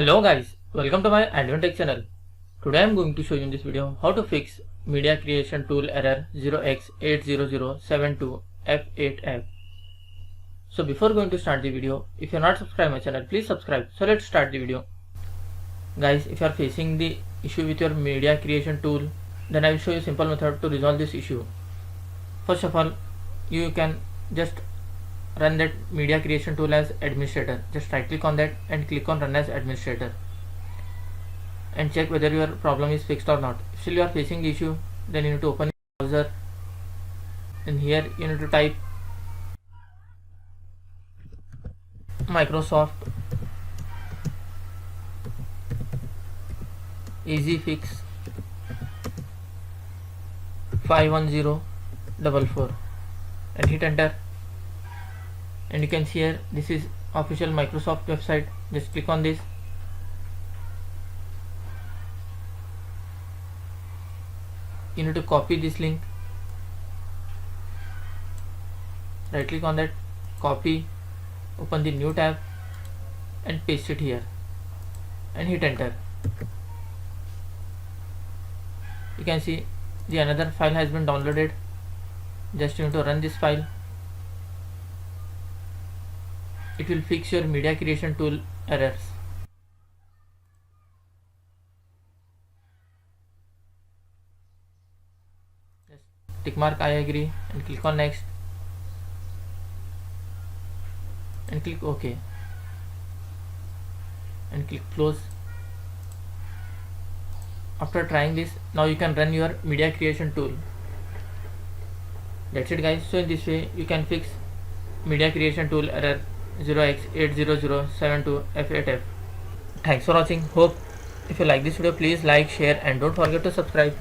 Hello guys, welcome to my Advantech channel. Today I am going to show you in this video how to fix media creation tool error 0x80072F8F. So before going to start the video, if you are not subscribed my channel, please subscribe. So let's start the video. Guys, if you are facing the issue with your media creation tool, then I will show you a simple method to resolve this issue. First of all, you can just run that media creation tool as administrator. Just right click on that and click on run as administrator and check whether your problem is fixed or not. If still you are facing the issue, then you need to open the browser and here you need to type Microsoft easy fix 51044 and hit enter. And you can see here this is official Microsoft website. Just click on this. You need to copy this link. Right click on that, copy, open the new tab and paste it here and hit enter. You can see the another file has been downloaded. Just you need to run this file. It will fix your media creation tool errors. Just tick mark I agree and click on next and click OK and click close. After trying this, now you can run your media creation tool. That's it guys. So in this way you can fix media creation tool error 0x80072F8F. Thanks for watching. Hope if you like this video, please like, share and don't forget to subscribe.